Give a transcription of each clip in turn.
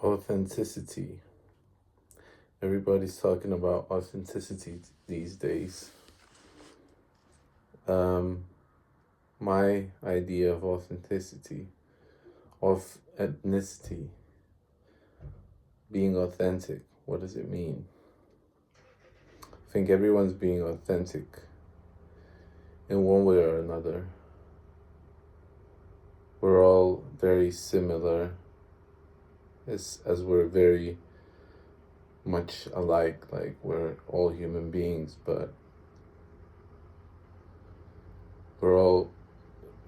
Authenticity. Everybody's talking about authenticity these days. My idea of authenticity, of ethnicity, being authentic, what does it mean? I think everyone's being authentic in one way or another. We're all very similar as we're very much alike, like we're all human beings, but we're all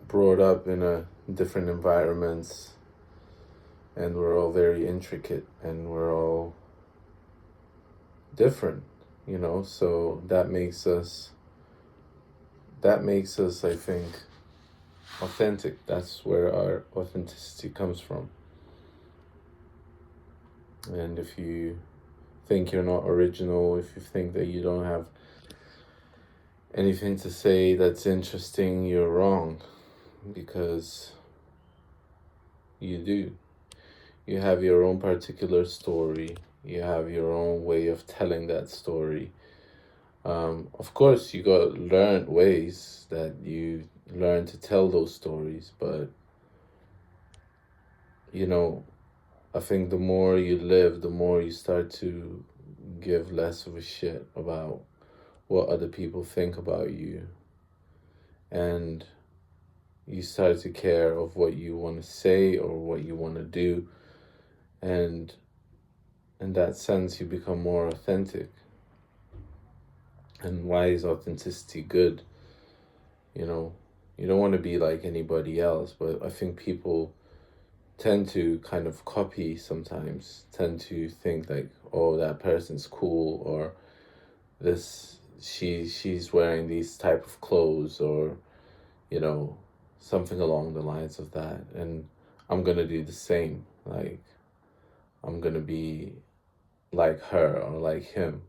brought up in different environments, and we're all very intricate, and we're all different, so that makes us, I think, authentic. That's where our authenticity comes from. And if you think you're not original, if you think that you don't have anything to say that's interesting, you're wrong, because you do. You have your own particular story. You have your own way of telling that story. Of course, you got learned ways that you learn to tell those stories, but I think the more you live, the more you start to give less of a shit about what other people think about you, and you start to care of what you want to say or what you want to do, and in that sense you become more authentic. And why is authenticity good? You don't want to be like anybody else, but I think people tend to kind of copy sometimes, tend to think like, oh, that person's cool, or she's wearing these type of clothes, or something along the lines of that, and I'm gonna do the same. Like, I'm gonna be like her or like him,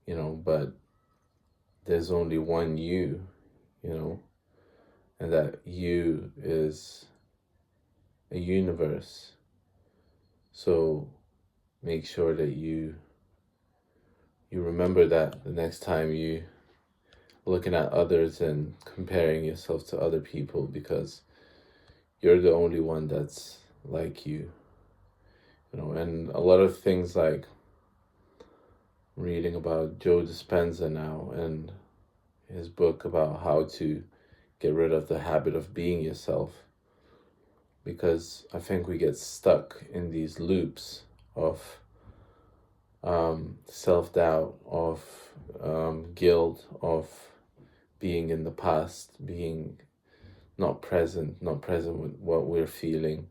but there's only one you, and that you is a universe. So make sure that you remember that the next time you looking at others and comparing yourself to other people, because you're the only one that's like you. And a lot of things, like reading about joedispenze now and his book about how to get rid of the habit of being yourself, because I think we get stuck in these loops of self-doubt, of guilt, of being in the past, being not present with what we're feeling,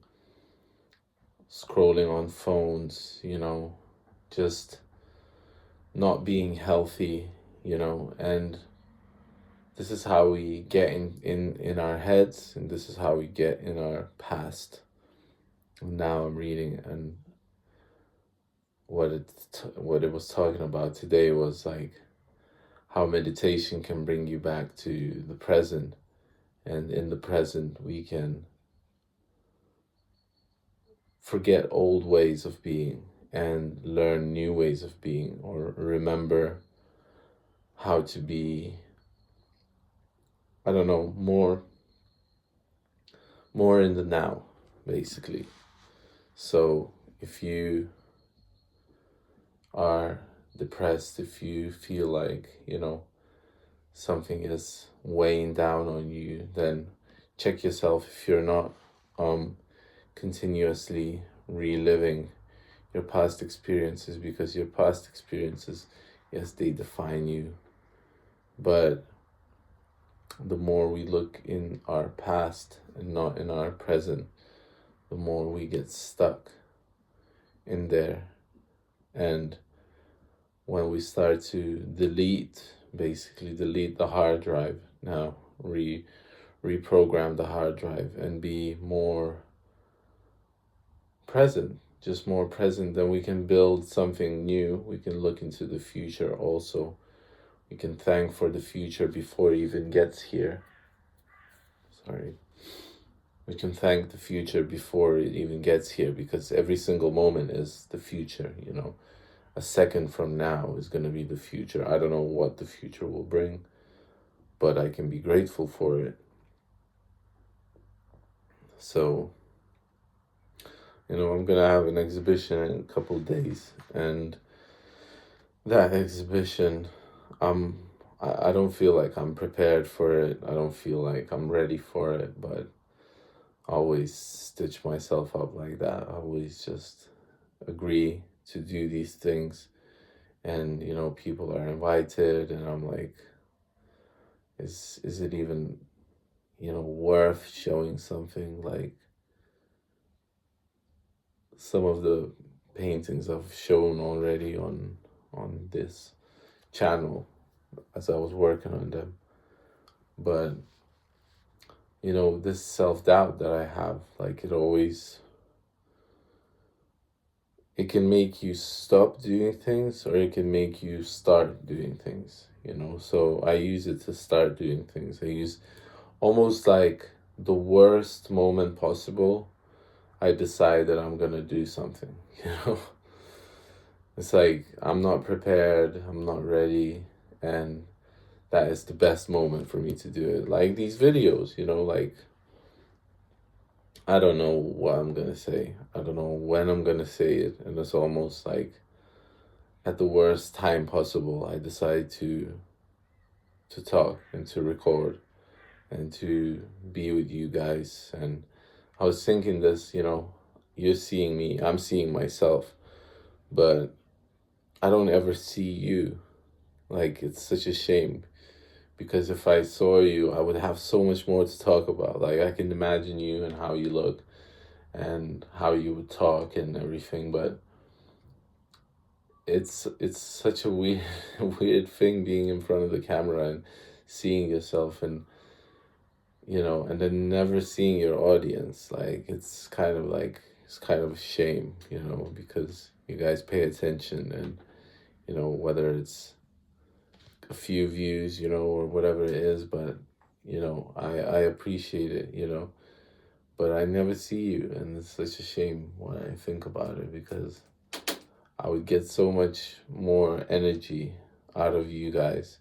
scrolling on phones, just not being healthy, and this is how we get in our heads, and this is how we get in our past. Now I'm reading, and what it was talking about today was like how meditation can bring you back to the present, and in the present we can forget old ways of being and learn new ways of being, or remember how to be, I don't know, more in the now, basically. So if you are depressed, if you feel like, something is weighing down on you, then check yourself if you're not continuously reliving your past experiences, because your past experiences, yes, they define you, but the more we look in our past and not in our present, the more we get stuck in there. And when we start to delete the hard drive now, reprogram the hard drive and be more present, just more present, then we can build something new. We can look into the future also. We can thank for the future before it even gets here. Sorry. we can thank the future before it even gets here, because every single moment is the future, you know. A second from now is going to be the future. I don't know what the future will bring, but I can be grateful for it. So, you know, I'm going to have an exhibition in a couple of days, and that exhibition, I don't feel like I'm prepared for it. I don't feel like I'm ready for it, but I always stitch myself up like that. I always just agree to do these things, and you know, people are invited, and I'm like, is it even, you know, worth showing something? Like, some of the paintings I've shown already on this channel as I was working on them, but you know, this self-doubt that I have, like, it can make you stop doing things, or it can make you start doing things, you know. So I use it to start doing things. I use almost like the worst moment possible, I decide that I'm gonna do something, you know. It's like, I'm not prepared, I'm not ready, and that is the best moment for me to do it. Like these videos, you know, like, I don't know what I'm gonna say. I don't know when I'm gonna say it, and it's almost like at the worst time possible, I decide to talk and to record and to be with you guys. And I was thinking this, you know, you're seeing me, I'm seeing myself, but I don't ever see you. Like, it's such a shame, because if I saw you, I would have so much more to talk about. Like, I can imagine you and how you look and how you would talk and everything, but it's such a weird weird thing being in front of the camera and seeing yourself, and you know, and then never seeing your audience. Like, it's kind of a shame, you know, because you guys pay attention, and you know, whether it's a few views, you know, or whatever it is, but you know, I appreciate it, you know, but I never see you, and it's such a shame when I think about it, because I would get so much more energy out of you guys.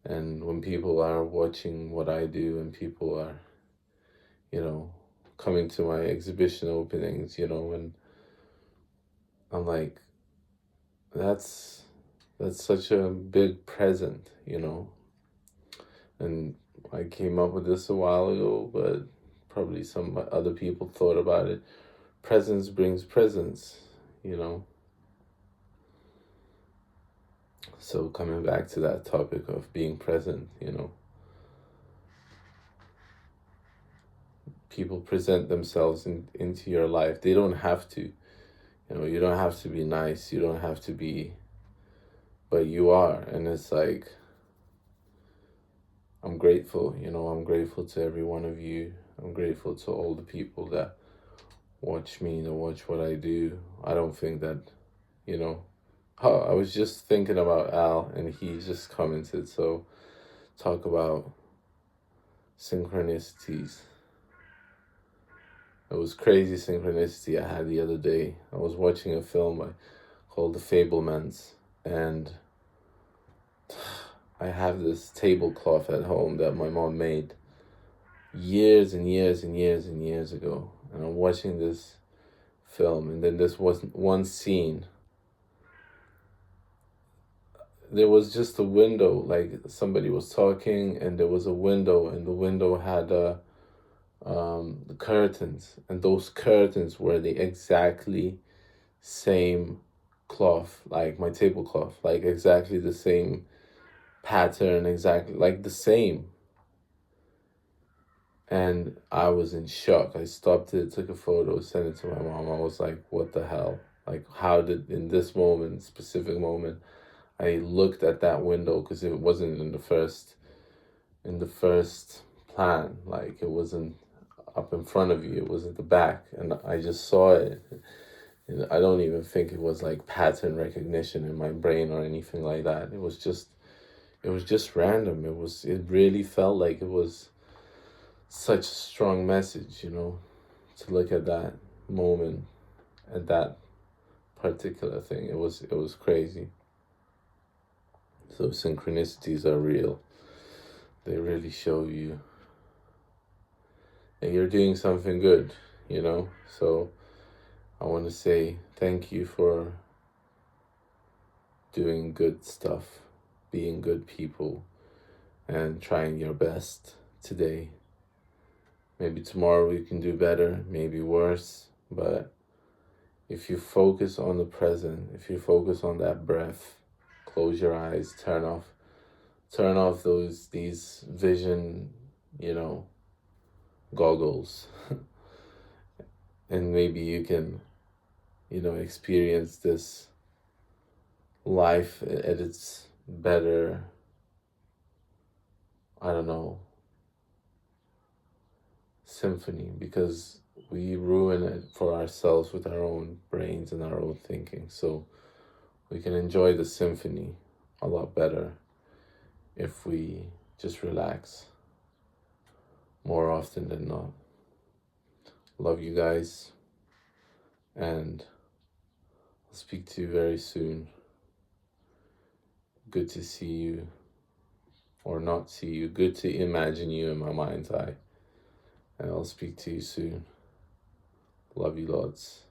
And when people are watching what I do, and people are, you know, coming to my exhibition openings, you know, and I'm like, that's such a big present, you know. And I came up with this a while ago, but probably some other people thought about it. Presence brings presence, you know. So coming back to that topic of being present, you know, people present themselves into your life. They don't have to, you know, you don't have to be nice, you don't have to be, but you are. And it's like, I'm grateful, you know, I'm grateful to every one of you. I'm grateful to all the people that watch me, that watch what I do. I don't think that, you know, oh, I was just thinking about Al, and he just commented, so talk about synchronicities. It was crazy synchronicity I had the other day. I was watching a film called The Fablemans, and I have this tablecloth at home that my mom made years and years and years and years ago. And I'm watching this film, and then this was one scene. There was just a window, like somebody was talking, and there was a window, and the window had the curtains, and those curtains were the exactly same cloth, like my tablecloth, like exactly the same pattern, exactly like the same. And I was in shock. I stopped it, took a photo, sent it to my mom. I was like, what the hell? Like, how did, in this moment, specific moment, I looked at that window, because it wasn't in the first plan. Like, it wasn't up in front of you, it was at the back, and I just saw it. And I don't even think it was like pattern recognition in my brain or anything like that. It was just random. It really felt like it was such a strong message, to look at that moment, at that particular thing. It was crazy. So synchronicities are real. They really show you that you're doing something good, So I want to say thank you for doing good stuff, being good people, and trying your best today. Maybe tomorrow we can do better, maybe worse, but if you focus on the present, if you focus on that breath, close your eyes, turn off these vision, goggles, and maybe you can, experience this life at its better, I don't know, symphony, because we ruin it for ourselves with our own brains and our own thinking. So we can enjoy the symphony a lot better if we just relax more often than not. Love you guys, and I'll speak to you very soon. Good to see you, or not see you. Good to imagine you in my mind's eye. And I'll speak to you soon. Love you lots.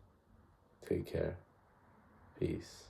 Take care. Peace.